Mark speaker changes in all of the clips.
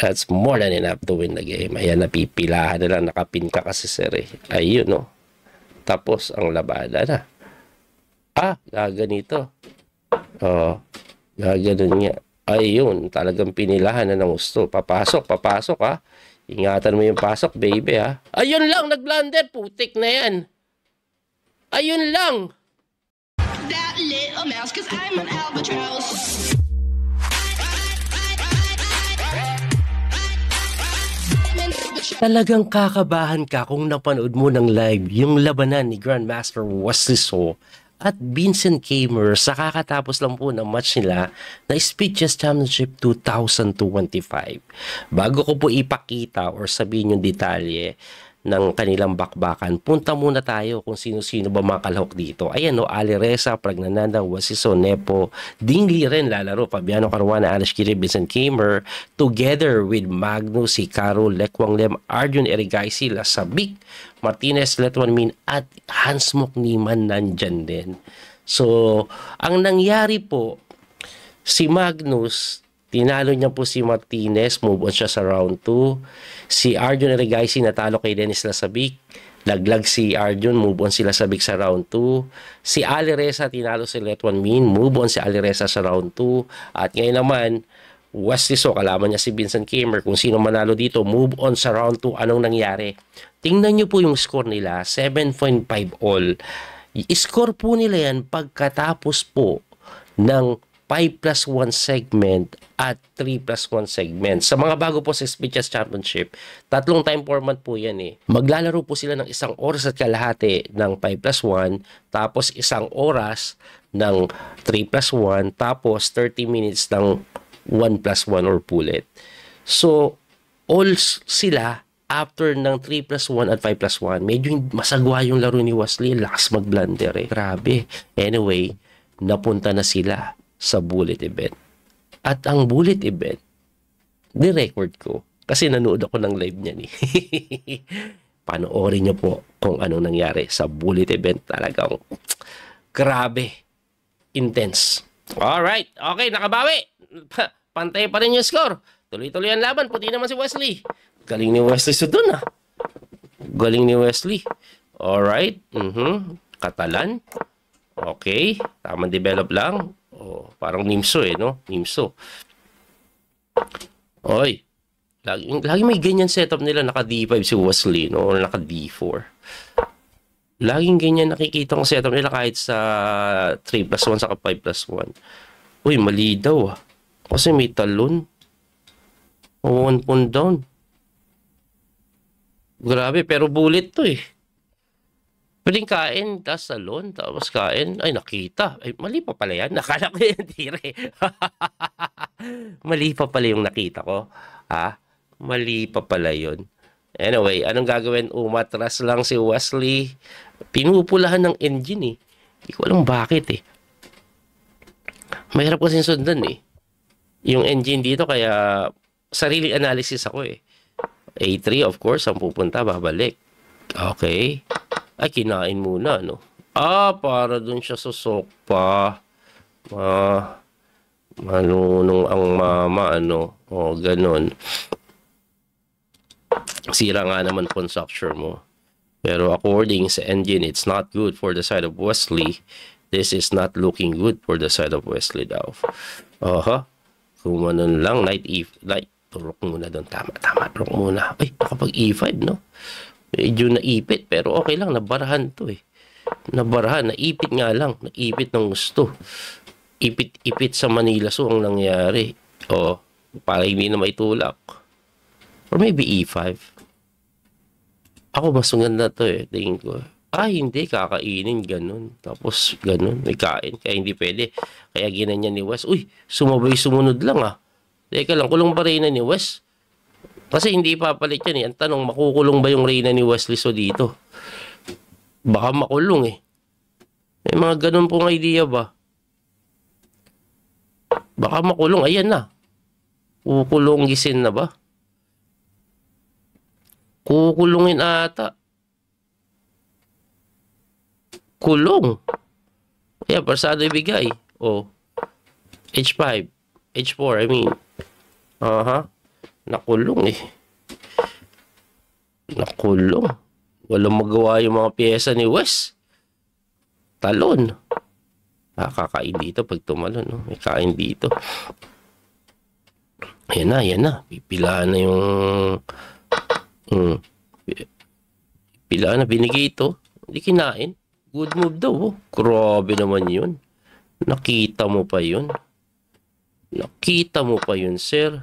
Speaker 1: That's more than enough to win the game. Ayan, napipilahan na lang, nakapin ka kasi sir eh. Ayun, no? Tapos, ang labada na. Gaganito. Gaganon niya. Ayun, talagang pinilahan na ng gusto. Papasok, ha. Ingatan mo yung pasok, baby, ha. Ayun lang, nag-blunder. Putik na yan. Ayun lang.
Speaker 2: That little mouse, 'cause I'm an albatross.
Speaker 1: Talagang kakabahan ka kung napanood mo ng live yung labanan ni Grandmaster Wesley So at Vincent Kamer sa kakatapos lang po ng match nila na Speed Chess Championship 2025. Bago ko po ipakita or sabihin yung detalye ng kanilang bakbakan, punta muna tayo kung sino-sino ba mga kalahok dito. Ayan no, Ali Reza, Pragnananda, Wasiso, Nepo, Dingli rin lalaro, Fabiano Caruana, Alish Kirib, Vincent Kamer, together with Magnus, Hikaru, Lekwang Lem, Arjun Erigaisi, Lasabik, Martinez, Letwan Min, at Hans Mokniman nandyan din. So, ang nangyari po, si Magnus, tinalo niya po si Martinez, move on siya sa round 2. Si Arjun Erigaisi natalo kay Dennis Lasabik. Laglag si Arjun, move on si Lasabik sa round 2. Si Ali Reza tinalo si Letwan Min, move on si Ali Reza sa round 2. At ngayon naman, Wesley So, kalaban niya si Vincent Kamer. Kung sino manalo dito, move on sa round 2. Anong nangyari? Tingnan niyo po yung score nila, 7.5 all. I-score po nila yan pagkatapos po ng 5+1 segment at 3+1 segment. Sa mga bago po sa Speed Chess Championship, 3 time format po yan eh. Maglalaro po sila ng 1 oras at kalahati ng 5+1, tapos 1 oras ng 3+1, tapos 30 minutes ng 1+1 or bullet. So, all sila after ng 3+1 at 5+1, medyo masagwa yung laro ni Wesley. Lakas mag-blunder eh. Grabe. Anyway, napunta na sila sa bullet event. At ang bullet event, ni-record ko kasi nanood ako ng live niya ni. Panoorin niyo po kung anong nangyari sa bullet event. Talagang grabe, intense. Alright, okay, nakabawi. Pantay pa rin yung score. Tuloy-tuloy ang laban, puti naman si Wesley. Galing ni Wesley sa dun ah. Galing ni Wesley. Alright, Katalan. Okay, tamang develop lang. Oh, parang Nimso eh, no? Nimso. Oy. Lagi may ganyan setup nila, naka D5 si Wesley, no? Or naka D4. Laging ganyan nakikita kong setup nila kahit sa 3+1 saka 5+1. Uy, mali daw ah. Kasi may talon. 1 pawn down. Grabe, pero bullet to eh. Pwedeng kain, tapos salon, tapos kain. Ay, nakita. Ay, mali pa pala yan. Nakala ko yan, tire. Mali pa pala yung nakita ko. Ha? Mali pa pala yun. Anyway, anong gagawin? Umatras lang si Wesley. Pinupulahan ng engine eh. Hindi ko alam bakit eh. Mahirap kasi sundan eh. Yung engine dito, kaya sarili analysis ako eh. A3, of course, ang pupunta, babalik. Okay. Ay, kinain muna, no? Para dun siya sa sokpa. Manunong ang mama, ano? O, ganun. Sira nga naman pawn structure mo. Pero according sa engine, it's not good for the side of Wesley. This is not looking good for the side of Wesley daw. Kumanon lang, knight rook muna doon. Tama, rook muna. Ay, nakapag E5, no? Medyo naipit, pero okay lang, nabarahan to eh. Nabarahan, naipit nga lang. Naipit ng gusto. Ipit sa Manila, so ang nangyari. Para hindi na maitulak. Or maybe E5. Ako, mas maganda to eh. Tingin ko. Hindi, kakainin, ganun. Tapos, ganun, may kain. Kaya hindi pwede. Kaya ginanyan ni Wes. Uy, sumunod lang ah. Teka lang, kulong ba reyna ni Wes? Kasi hindi papalit yan eh. Ang tanong, makukulong ba yung reyna ni Wesley So dito? Baka makulong eh. May mga ganun pong idea ba? Baka makulong. Ayan na. Kukulong gisin na ba? Kukulungin ata. Kulong. Kaya, parsado ibigay. H5. H4, I mean. Nakulong eh. Nakulong. Walang magawa yung mga piyesa ni Wes. Talon. Kakain dito pag tumalon. No? May kain dito. Ayan na. Pipilaan na yung... Pipilaan na. Binigay ito. Hindi kinain. Good move daw. Oh. Grabe naman yun. Nakita mo pa yun. Sir.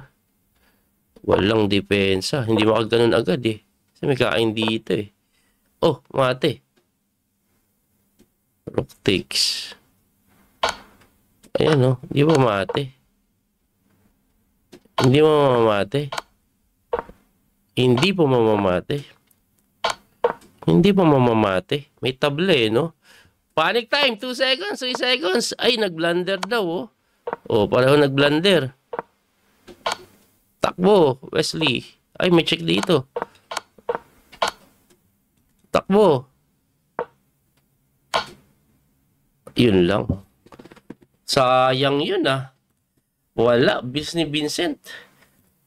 Speaker 1: Walang depensa. Hindi makaganon agad eh. Kasi may kain dito eh. Oh, mate. Rook takes. Ayan oh. Hindi ba mate? Hindi mo mamamate. Hindi po mamamate. Hindi pa mamamate. May table eh, no? Panic time, 2 seconds, 3 seconds. Ay, nag-blunder daw, oh. Oh, pareho nag-blunder. Takbo, Wesley. Ay, may check dito. Takbo. Yun lang. Sayang yun, ah. Wala, bis ni Vincent.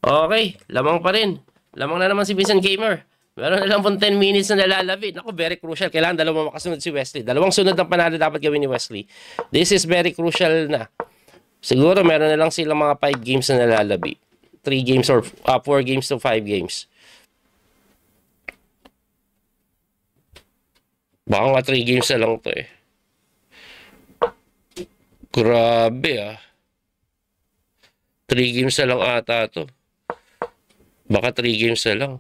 Speaker 1: Okay, lamang pa rin. Lamang na naman si Vincent Gamer. Meron na lang pong 10 minutes na nalalabit. Ako, very crucial. Kailangan dalawang makasunod si Wesley. Dalawang sunod ng panalo dapat gawin ni Wesley. This is very crucial na. Siguro meron na lang silang mga 5 games na nalalabi. 3 games or 4 games to 5 games. Baka nga 3 games na lang to eh. Grabe ah. 3 games na lang ata to. Baka 3 games na lang.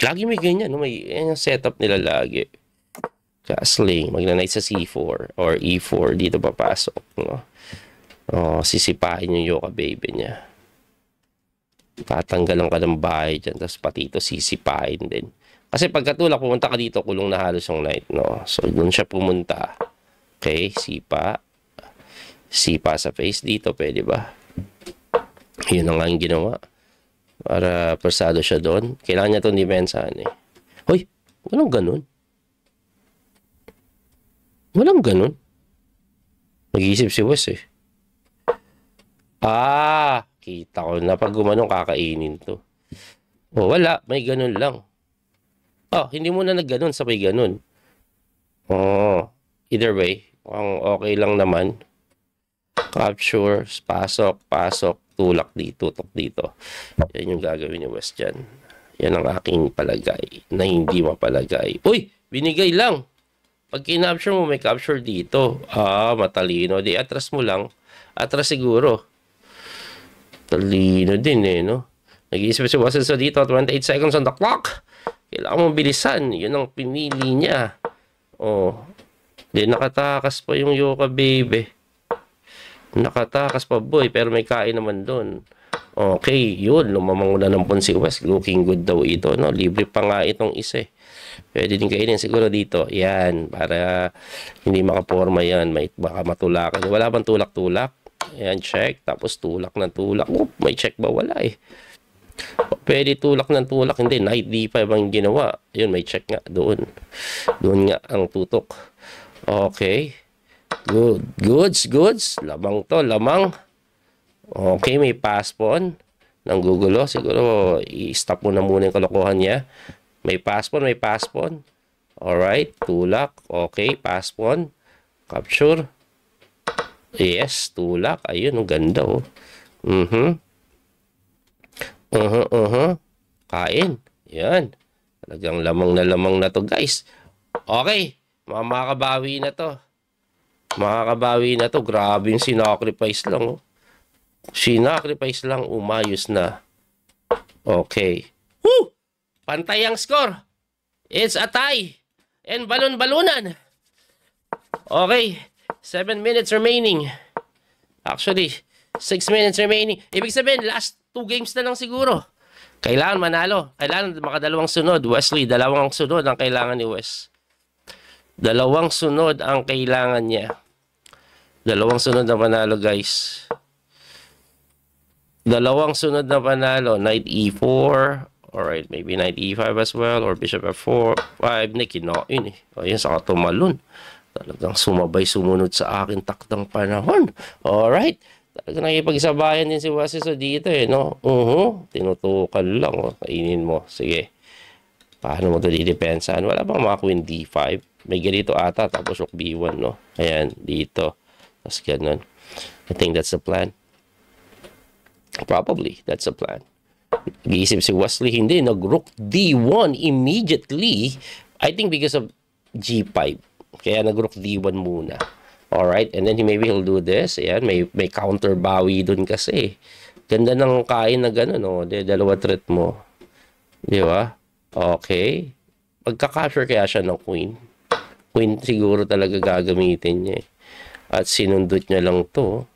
Speaker 1: Lagi may ganyan, no? May setup nila lagi. Castling, magna-knight sa C4 or E4, dito papasok, no? Oh, sisipain yung Yoka baby niya. Tatanggalan ka ng bahay dyan, tapos pati ito sisipain din. Kasi pagkatulak, pumunta ka dito, kulong na halos yung knight, no? So, doon siya pumunta. Okay, sipa. Sipa sa face dito, pwede ba? Yun ang nga yung ginawa. Para persado siya doon. Kailangan niya itong depensahan eh. Hoy, walang ganun. Walang ganun. Nag-iisip si Wes eh. Ah, kita ko na pag gumanong kakainin to. Oh, wala. May ganun lang. Oh, hindi mo na nagganon sabay ganun. Oh, either way. Okay lang naman. Capture, pasok, tulak dito, tutok dito. Yan yung gagawin ni Wes dyan. Yan ang aking palagay na hindi mapalagay. Uy, binigay lang. Pag kinapture mo, may capture dito. Ah, matalino. Di, atras mo lang. Atras siguro. Talino din eh, no? Nag-iisip si Wes so dito, 28 seconds on the clock. Kailangan mong bilisan. Yun ang pinili niya. Oh. Di, nakatakas pa yung Yoka baby. Nakatakas pa boy, pero may kain naman doon. Okay, yun. Lumamang na ng si Wes. Looking good daw ito, no? Libre pa nga itong isa eh. Pwede din kainin siguro dito. Yan, para hindi makaporma yan. May, baka matulakan. Wala bang tulak-tulak? Yan, check. Tapos tulak ng tulak. Oh, may check ba? Wala eh. Pwede tulak ng tulak. Hindi, knight D5 ang ginawa. Yun, may check nga doon. Doon nga ang tutok. Okay. Goods. Lamang to, lamang. Okay, may pass pawn. Nanggugulo. Siguro, i-stop mo na muna yung kalokohan niya. May pass pawn. Alright, tulak. Okay, pass pawn. Capture. Yes, tulak. Ayun, ang ganda, oh. Kain. Yan. Talagang lamang na to, guys. Okay, makakabawi na to. Grabe yung sinacrifice lang, oh. Sinacrifice lang, umayos na. Okay. Woo! Pantay ang score. It's a tie. And balon-balunan. Okay. 7 minutes remaining. Actually, 6 minutes remaining. Ibig sabihin, last 2 games na lang siguro. Kailangan manalo. Kailangan makadalawang sunod. Wesley, dalawang sunod ang kailangan ni Wes. Dalawang sunod ang kailangan niya. Dalawang sunod na panalo, guys. Dalawang sunod na panalo. Knight E4. Alright, maybe Knight E5 as well. Or Bishop F4. 5. Nakinoin eh. O yan, saka tumalon. Talagang sumunod sa akin takdang panahon. Alright. Talaga nakipagsabayan din si Wesley so dito eh, no? Tinutukan lang, oh. Kainin mo. Sige. Paano mo ito didepensahan? Wala bang mga queen D5? May ganito ata, tapos rook B1, no? Ayan, dito. Tapos ganun. I think that's the plan. Probably, that's the plan. Nag-iisip si Wesley, hindi. Nag-rook D1 immediately. I think because of G5. Kaya nag-rook D1 muna. Alright, and then maybe he'll do this. Ayan, may counter bawi dun kasi. Ganda ng kain na gano'n, no? Dalawa threat mo. Di ba? Okay. Pagka-capture kaya siya ng queen. Queen siguro talaga gagamitin niya eh. At sinundot niya lang to.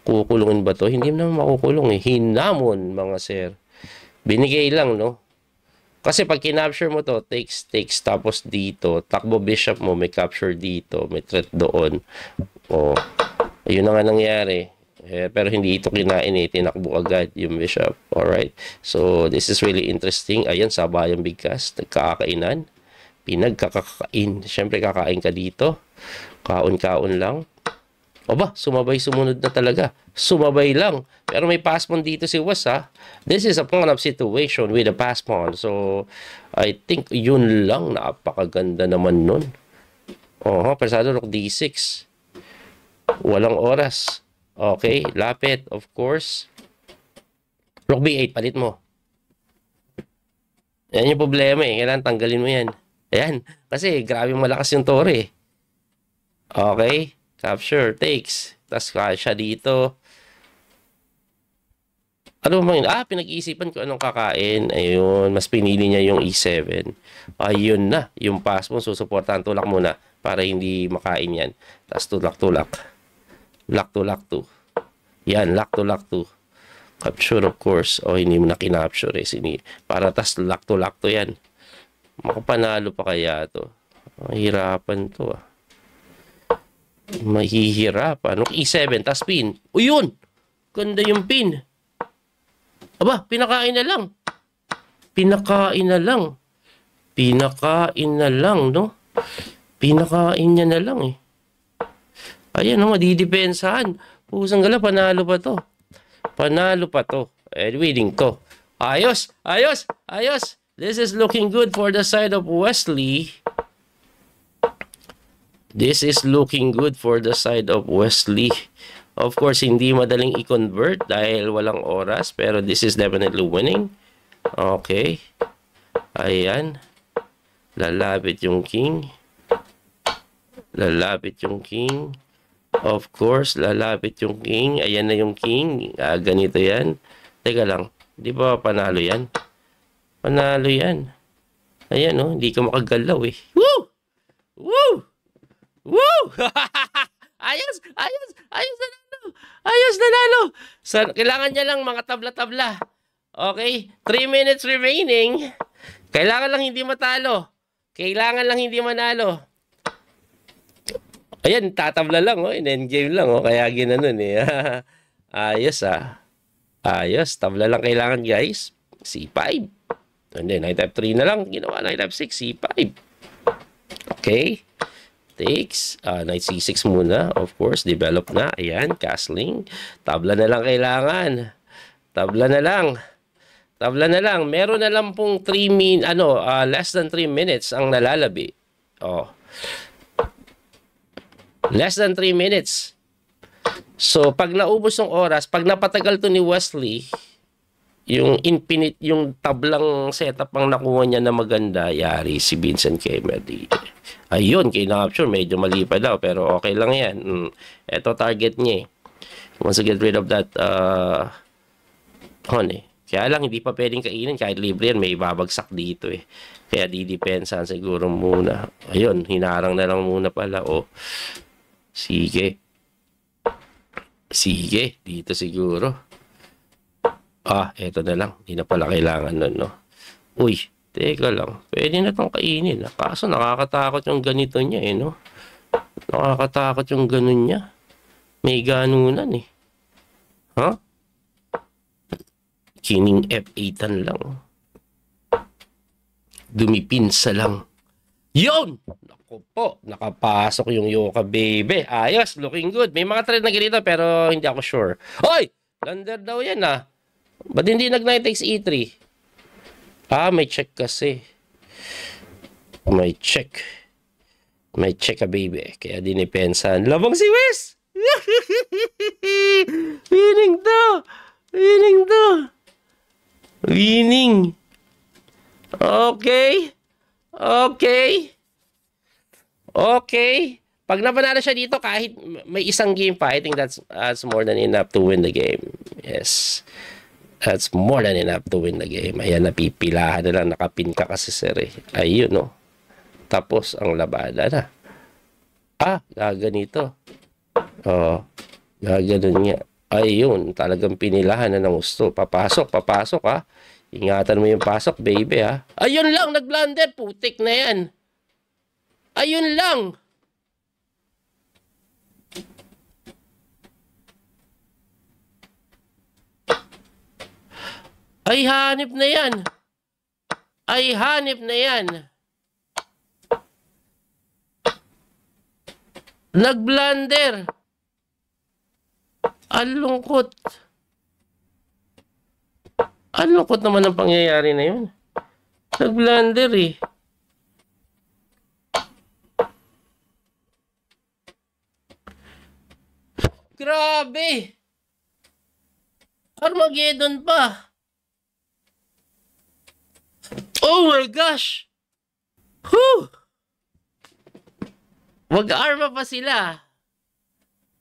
Speaker 1: Kukulungin ba to? Hindi naman makukulong eh. Hinamon, mga sir. Binigay lang, no? Kasi pag kinapture mo to, takes, tapos dito, takbo bishop mo, may capture dito, may threat doon. O, ayun na nga nangyari. Pero hindi ito kinain eh, tinakbo agad yung bishop. Alright? So, this is really interesting. Ayan, sabayang bigkas, nagkakainan. Pinagkakakain. Siyempre, kakain ka dito. Kaon-kaon lang. O ba, sumabay sumunod na talaga. Sumabay lang. Pero may pass pawn dito si Wes, ha. This is a pawn-up situation with a pass pawn. So, I think yun lang. Napakaganda naman nun. Persado rook D6. Walang oras. Okay, lapit, of course. Rook B8, palit mo. Yan yung problema eh. Kailangan tanggalin mo yan. Ayan. Kasi grabe malakas yung tore. Okay. Capture, takes. Tapos siya dito. Ano ba yun? Pinag-iisipan ko anong kakain. Ayun, mas pinili niya yung E7. Ayun na, yung pass mo. Susuportahan, tulak muna para hindi makain yan. Tapos tulak-tulak. Lock to. Yan, lock to. Capture, of course. Hindi mo na kinapture eh. Para tas lock to yan. Makapanalo pa kaya to. Mahirapan to Mahihirapan. E7, tas pin. Yun! Ganda yung pin. Aba, pinakain na lang. Pinakain na lang, no? Pinakain niya na lang eh. Ayan, no, madidepensahan. Pusang gala, panalo pa to. Winning to. Ayos. This is looking good for the side of Wesley. Of course, hindi madaling i-convert dahil walang oras. Pero this is definitely winning. Okay. Ayan. Lalapit yung king. Of course, lalapit yung king. Ayan na yung king. Ganito yan. Teka lang. Di ba panalo yan? Panalo yan. Ayan, oh. Hindi ka makagalaw eh. Woo! Ayos nanalo. Kailangan niya lang mga tabla-tabla. Okay? 3 minutes remaining. Kailangan lang hindi matalo. Kailangan lang hindi manalo. Ayan, tatabla lang, oh. In-endgame lang, oh. Kaya ginanon, eh. Ayos, Ayos. Tabla lang kailangan, guys. C5. And then, knight F3 na lang. Ginawa, knight F6, C5. Okay. Takes. Knight C6 muna. Of course, develop na. Ayan, castling. Tabla na lang kailangan. Tabla na lang. Meron na lang pong less than 3 minutes ang nalalabi. Less than 3 minutes. So, pag naubos ng oras, pag napatagal to ni Wesley, yung infinite, yung tablang setup ang nakuha niya na maganda, yari si Vincent Kennedy. Ayun, kinapture, medyo mali pa daw, pero okay lang yan. Ito target niya eh. Once to get rid of that, Kaya lang, hindi pa pwedeng kainin, kahit libre yan, may babagsak dito eh. Kaya didepensahan siguro muna. Ayun, hinarang na lang muna pala, Sige, dito siguro. Eto na lang. Hindi na pala kailangan nun, no? Uy, teka lang. Pwede na itong kainin. Kaso nakakatakot yung ganito niya, no? Nakakatakot yung ganun niya. May ganunan, eh. Kining F8 lang. Dumipinsa lang. Yun! Naku po, nakapasok yung Yoka baby. Ayos, looking good. May mga trade na ganito pero hindi ako sure. Hoy! Blunder daw yan ah. Ba't hindi nag-knight takes e3? Ah, may check kasi. May check. May check ka baby. Kaya dinipensan. Labang si Wes! Winning to! Winning to! Winning! Okay. Okay. Okay. Pag napanalo siya dito, kahit may isang game pa, I think that's more than enough to win the game. Yes. That's more than enough to win the game. Ayan, napipilahan na lang. Nakapin ka kasi, sir. Eh. Ayun, no. Tapos, ang labada na. Ah, gaganito. Oh, gaganon niya. Ayun, talagang pinilahan na ng gusto. Papasok, papasok, ha. Ingatan mo yung pasok, baby, ha. Ayun lang, nag-blunder. Putik na yan. Ayun lang. Ay, hanip na yan. Ay, hanip na yan. Nag-blunder. Ang lungkot. Ang lungkot naman ang pangyayari na yun. Nag-blunder eh. Grabe. Armageddon pa. Oh my gosh! Whew! Mag-arma pa sila.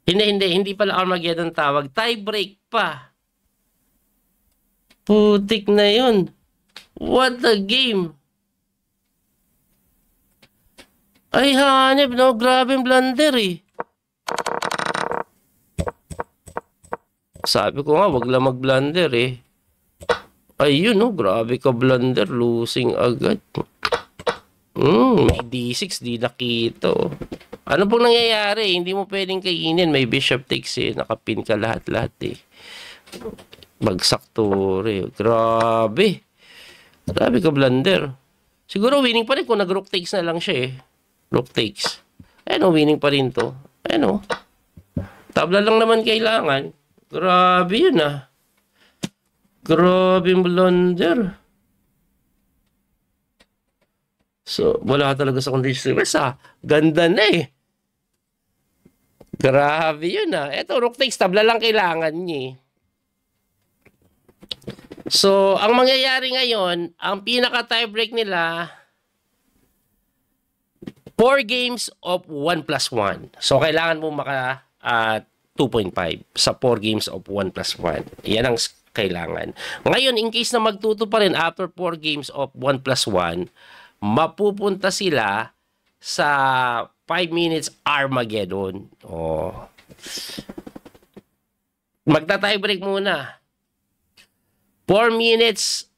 Speaker 1: Hindi pala Armageddon tawag. Tie break pa. Putik na yun. What a game. Ay, hanip, no? Grabe yung blunder eh. Sabi ko nga, wag lang mag-blunder eh. Ayun, no? Grabe ka blunder. Losing agad. May D6, di nakita. Ano pong nangyayari? Hindi mo pwedeng kainin. May bishop takes eh. Nakapin ka lahat-lahat eh. Bagsak to eh. Grabe. Grabe ka blunder. Siguro winning pa rin kung nag-rook takes na lang siya eh. Rook takes. Ayun, winning pa rin to. Ayun, tabla lang naman kailangan. Grabe yun ah. Grabe yung blunder. So, wala talaga sa condition. Ganda na eh. Grabe yun ah. Eto, rook takes, tabla lang kailangan niya eh. So, ang mangyayari ngayon, ang pinaka-tiebreak nila, 4 games of 1+1. So, kailangan mo maka 2.5 sa 4 games of 1+1. Yan ang kailangan. Ngayon, in case na magtuto pa rin after 4 games of 1+1, mapupunta sila sa 5 minutes Armageddon. Oh. Magta-tiebreak muna. 4 minutes,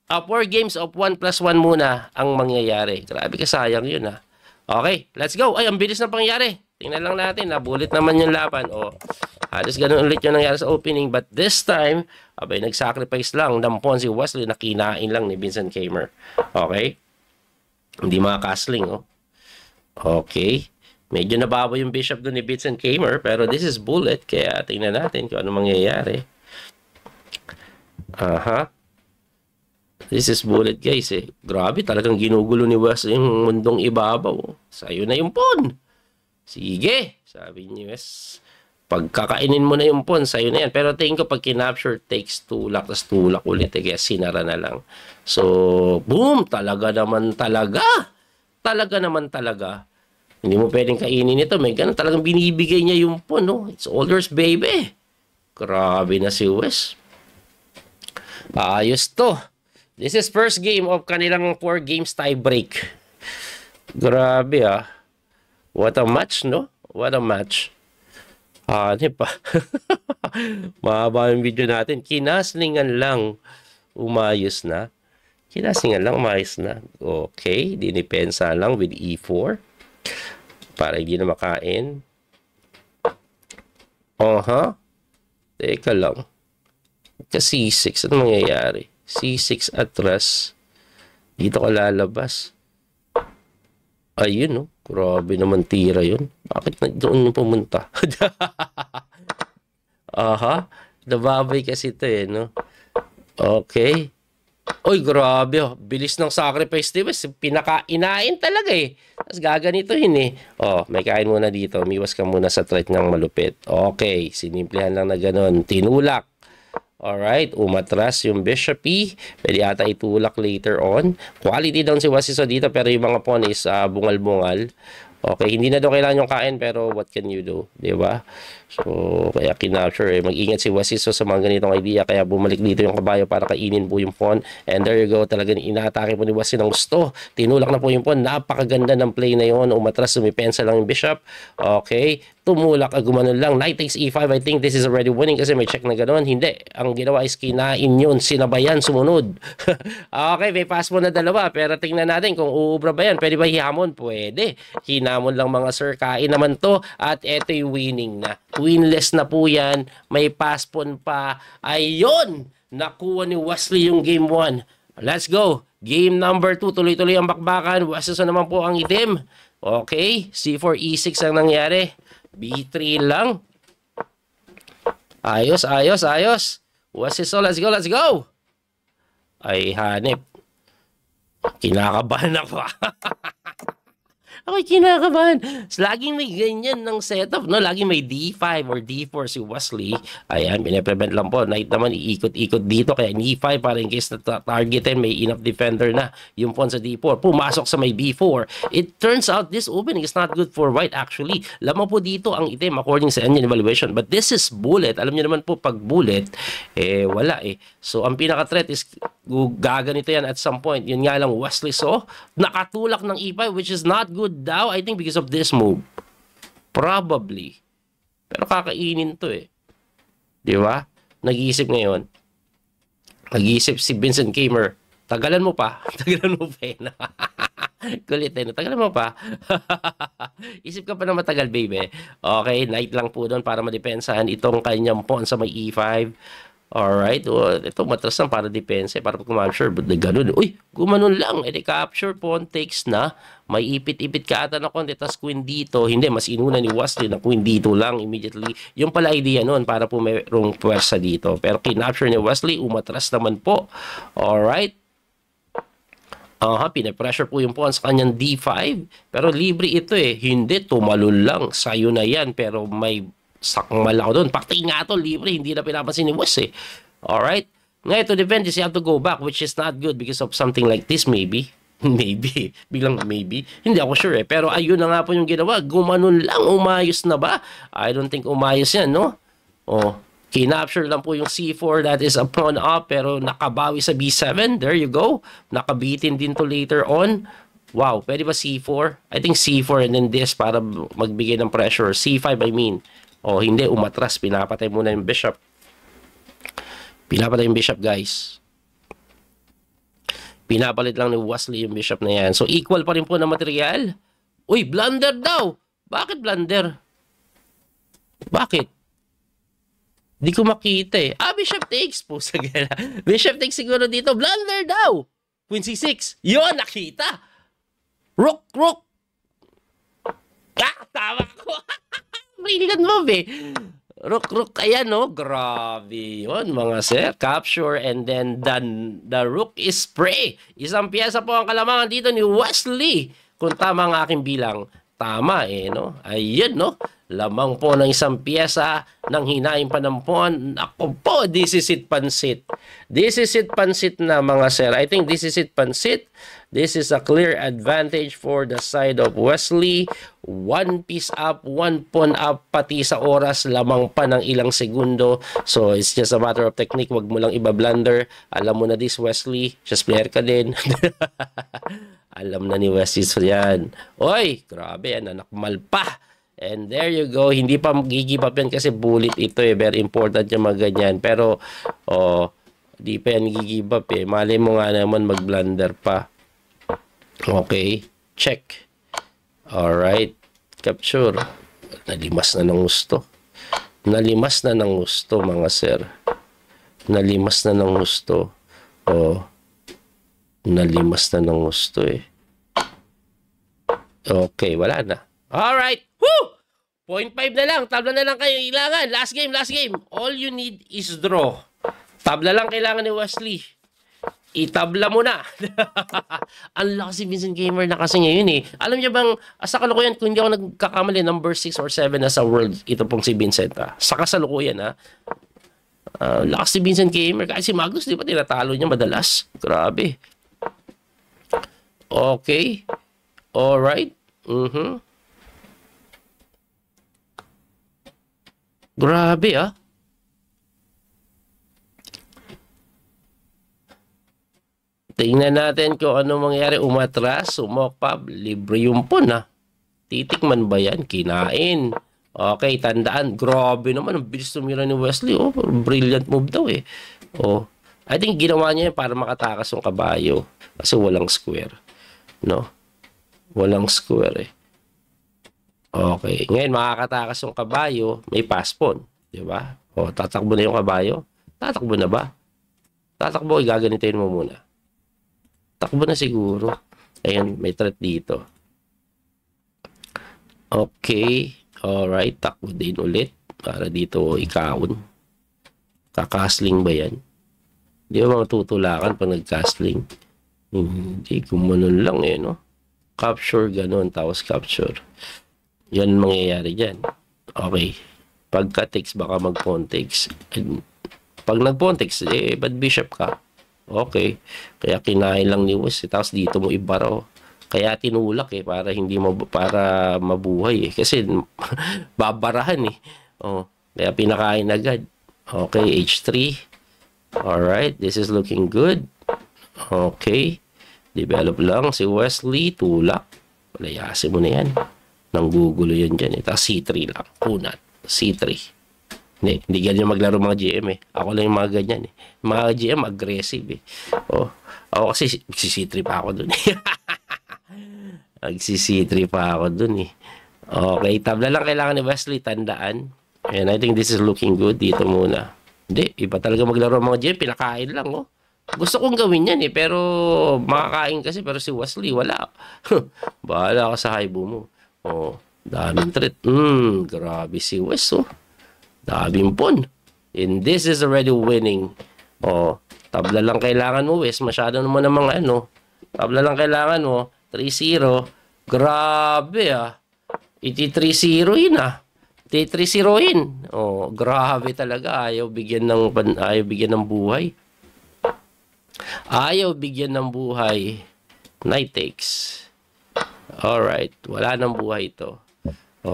Speaker 1: 4 games of 1+1 muna ang mangyayari. Grabe ka, sayang yun ah. Okay, let's go. Ay, ang bilis na pangyayari. Tingnan lang natin, nabulit naman yung laban. O, halos ganun ulit yung nangyari sa opening. But this time, abay, nag-sacrifice lang. Dampon si Wesley na kinain lang ni Vincent Kamer. Okay? Hindi makakasling, oh. Okay. Medyo nababa yung bishop doon ni Vincent Kamer. Pero this is bullet. Kaya tingnan natin kung ano mangyayari. Aha. This is bullet, guys, eh. Grabe, talagang ginugulo ni Wes yung mundong ibabaw. Sa'yo na yung pawn. Sige, sabi ni Wes. Pagkakainin mo na yung pawn, sa'yo na yan. Pero tingin ko pag kinapture, takes tulak, tas tulak ulit. Eh, kaya sinara na lang. So, boom! Talaga naman talaga. Talaga naman talaga. Hindi mo pwedeng kainin ito. May ganun, talagang binibigay niya yung pawn, no? It's all yours, baby. Grabe na si Wes. Ayos to. This is first game of kanilang 4 games tie break. Grabe ah. What a match, no? What a match. Ano pa? Mahaba yung video natin. Kinaslingan lang. Umayos na. Kinaslingan lang, umayos na. Okay. Dinipensa lang with E4. Para hindi na makain. Teka lang. Kasi C6. Ano mangyayari? C6 atras. Dito ka lalabas. Ayun, no? Grabe naman tira yun. Bakit na doon yung pumunta? Aha. Nababay kasi ito eh, no? Okay. Oy, grabe oh. Bilis ng sacrifice ni Wes. Pinakainain talaga eh. Tapos gaganituhin eh. Oh, may kain muna dito. Umiwas ka muna sa threat ng malupit. Okay, sinimplihan lang na ganun. Tinulak. Alright, umatras yung Bishop E. Pwede ata itulak later on. Quality down si Wasiso dito pero yung mga pawn is bungal-bungal. Okay, hindi na daw kailangan yung kain pero what can you do? Diba? So, kaya kinapture eh. Mag-ingat si Wasiso sa mga ganitong idea. Kaya bumalik dito yung kabayo para kainin po yung pawn. And there you go. Talagang inaatake po ni Wasiso ng gusto. Tinulak na po yung pawn. Napakaganda ng play na yon. Umatras, sumipensa lang yung Bishop. Okay. Tumulak, gumanon lang. Knight takes e5. I think this is already winning kasi may check na gano'n. Hindi. Ang ginawa is kinain yun. Sinabayan, sumunod. Okay, may pass mo na dalawa. Pero tingnan natin kung uubra ba yan. Pwede ba hihamon? Pwede. Hinamon lang mga sir. Kain naman to. At eto yung winning na. Winless na po yan. May pass pawn pa. Ayun! Nakuha ni Wesley yung game 1. Let's go. Game number 2. Tuloy-tuloy ang bakbakan. Wesley naman po ang itim. Okay. C4, E6 ang nangyari. B3 lang. Ayos, ayos, ayos. Wasiso, let's go, let's go. Ay, hanip. Kinakabahan ako. Ako'y kinakabahan. Laging may ganyan ng setup, no? Laging may D5 or D4 si Wesley. Ayan, pinaprevent lang po. Knight naman, iikot-ikot dito. Kaya E5 para in case na targetin, may enough defender na yung pawn sa D4. Pumasok sa may B4. It turns out this opening is not good for white actually. Lamang po dito ang itim according sa engine evaluation. But this is bullet. Alam niyo naman po, pag bullet, wala eh. So, ang pinaka-threat is gaganito yan at some point. Yun nga lang, Wesley nakatulak ng E5 which is not good daw, I think because of this move. Probably. Pero kakainin to eh. Di ba? Nag-iisip ngayon. Nag-iisip si Vincent Kamer. Tagalan mo pa. Tagalan mo pa eh. Kulit eh. Tagalan mo pa. Isip ka pa na matagal, baby. Okay, knight lang po doon para madepensahan itong kanyang pawn sa may E5. Alright, ito matras lang para depense, para pag-capture, but ganun. Uy, gumanon lang, capture, pawn takes na, may ipit-ipit ka ata na konti, tas queen dito, hindi, mas inuna ni Wesley na queen dito lang immediately. Yung pala idea noon, para po mayroong pwersa dito. Pero kinapture ni Wesley, umatras naman po. Alright. Pinapressure po yung pawn sa kanyang D5, pero libre ito eh. Hindi, tumalon lang, sayo na yan, pero may sakmal ako doon. Pakti nga ito, libre. Hindi na pinapansin ni Wes eh. Alright? Ngayon, to defend this, you have to go back, which is not good because of something like this, maybe. Maybe. Biglang maybe. Hindi ako sure eh. Pero ayun na nga po yung ginawa. Gumanon lang. Umayos na ba? I don't think umayos yan, no? Kinapture lang po yung C4. That is a pawn up. Pero nakabawi sa B7. There you go. Nakabitin din to later on. Wow. Pwede ba C4? I think C4 and then this para magbigay ng pressure. C5 I mean. Hindi, umatras. Pinapatay muna yung bishop. Pinapatay yung bishop, guys. Pinapalit lang ni Wesley yung bishop na yan. So, equal pa rin po na material. Uy, blunder daw. Bakit blunder? Bakit? Di ko makita eh. Bishop takes po. Bishop takes siguro dito. Blunder daw. Queen C6. Yun, nakita. Rook, rook. Tama ko. Brilliant move eh. Rook, ayan no. Grabe yun mga sir. Capture and then the rook is spray. Isang piyesa po ang kalamangan dito ni Wesley. Kung tama ang aking bilang. Tama eh no. Ayun no. Lamang po ng isang piyesa ng hinaing pa ng pawn. Ako po, this is it pansit. This is it pansit na mga sir. I think this is it pansit. This is a clear advantage for the side of Wesley. One piece up, one pawn up, pati sa oras, lamang pa ng ilang segundo. So, it's just a matter of technique. Wag mo lang iba-blunder. Alam mo na this, Wesley. Just player ka din. Alam na ni Wesley. So, yan. Oy, grabe yan. Nakmal pa. And there you go. Hindi pa mag-give up yan kasi bullet ito eh. Very important yung mga ganyan. Pero, di pa yan give up eh. Malay mo nga naman mag-blunder pa. Okay. Check. Alright. Capture. Nalimas na ng gusto. Nalimas na ng gusto, mga sir. Nalimas na ng gusto. Nalimas na ng gusto eh. Okay, wala na. Alright. Woo! 0.5 na lang. Tabla na lang kayo kailangan. Last game, last game. All you need is draw. Tabla lang kailangan ni Wesley. Itabla mo na. Ang lakas si Vincent Gamer na kasi ngayon eh. Alam niyo bang, sa kalukuyan, kung hindi ako nagkakamali, number 6 or 7 na sa world, ito pong si Vincent. Sa kasalukuyan, lakas si Vincent Gamer. Kahit si Magnus, di ba tinatalo niya madalas? Grabe. Okay. Alright. Grabe Tingnan natin kung ano mangyari. Umatras, sumokpab, libre yung pon Titikman ba yan? Kinain. Okay, tandaan. Grabe naman. Ang bilis tumira ni Wesley. Brilliant move daw eh. I think ginawa niya yan para makatakas yung kabayo. Kasi walang square. No? Walang square eh. Okay. Ngayon, makakatakas yung kabayo, may pass pawn. Diba? Tatakbo na yung kabayo. Tatakbo na ba? Tatakbo, gaganitin mo muna. Takbo na siguro. Ayan, may threat dito. Okay. Alright, takbo din ulit. Para dito ikawon. Kakasling ba yan? Di ba matutulakan pag nag-castling? Hindi, gumanon lang no? Capture, ganun. Tapos capture. Yan mangyayari dyan. Okay. Pagka-takes, baka mag-pawn-takes. Pag nag-pawn-takes, ba't bishop ka? Okay. Kaya kinain lang ni Wes. Tapos dito mo ibaraw. Kaya tinulak para hindi para mabuhay Kasi babarahan Kaya pinakain agad. Okay, H3. Alright, this is looking good. Okay. Develop lang si Wesley. Tulak. Palayasin mo na yan. Nanggugulo yan dyan Tapos C3 lang. Kunat. C3. Hindi ganyan maglaro mga GM Ako lang yung mga ganyan Mga GM aggressive Ako kasi magsisi-3 pa ako dun Magsisi-3 pa ako dun Okay, tabla lang kailangan ni Wesley. Tandaan. And I think this is looking good. Dito muna. Hindi, iba talaga maglaro mga GM. Pinakain lang Gusto kong gawin yan pero makakain kasi. Pero si Wesley wala. Bahala ka sa haibo mo. Daming threat. Grabe si Wes daming pon. And this is already winning. Tabla lang kailangan mo, Wes. Masyado naman ng mga Tabla lang kailangan mo. 3-0. Grabe Iti-3-0 in Iti-3-0 in. Grabe talaga. Ayaw bigyan ng buhay. Ayaw bigyan ng buhay. Knight takes. Alright. Wala nang buhay ito.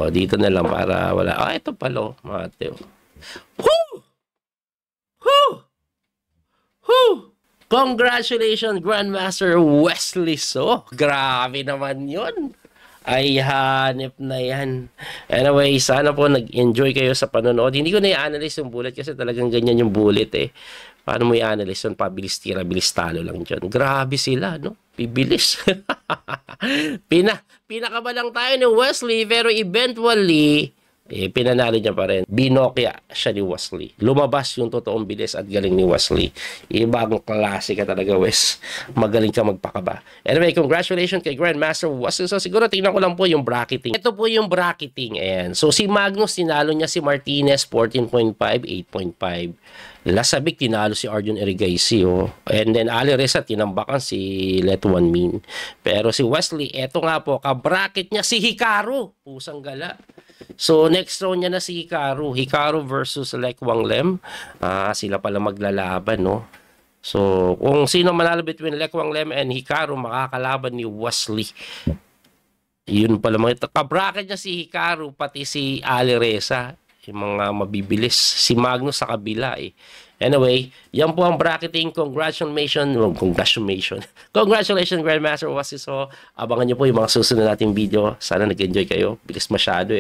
Speaker 1: Dito na lang para wala. Ito pala, Mateo. Woo! Woo! Woo! Congratulations, Grandmaster Wesley So. Grabe naman yun. Ay, hanip na yan. Anyway, sana po nag-enjoy kayo sa panonood. Hindi ko na i-analyze yung bullet kasi talagang ganyan yung bullet Paano mo i-analyze yun? Pabilis tira, bilis talo lang dyan. Grabe sila, Bibilis. Pinakaba lang tayo ni Wesley, pero eventually, pinanalo niya pa rin. Binokya siya ni Wesley. Lumabas yung totoong bilis at galing ni Wesley. Ibang klase ka talaga, Wes. Magaling ka magpakaba. Anyway, congratulations kay Grandmaster Wesley. So, siguro tingnan ko lang po yung bracketing. Ito po yung bracketing. Ayan. So, si Magnus, tinalo niya si Martinez, 14.5, 8.5. Lasabik, tinalo si Arjun Erigaisi. And then, Ali Reza, tinambakan si Let One Min. Pero si Wesley, eto nga po, kabracket niya si Hikaru. Pusang gala. So, next round niya na si Hikaru. Hikaru versus Lek Wang Lem. Sila pala maglalaban, So, kung sino manalo between Lek Wang Lem and Hikaru, makakalaban ni Wesley. Yun pala mga kabracket niya si Hikaru, pati si Ali Reza. Yung mga mabibilis. Si Magnus sa kabila Anyway, yan po ang bracketing. Congratulations, Grandmaster Wesley So. Abangan nyo po yung mga susunod nating video. Sana nag-enjoy kayo. Bilis masyado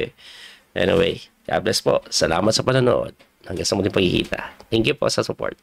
Speaker 1: Anyway, God bless po. Salamat sa panonood. Hanggang sa muling pagkikita. Thank you po sa support.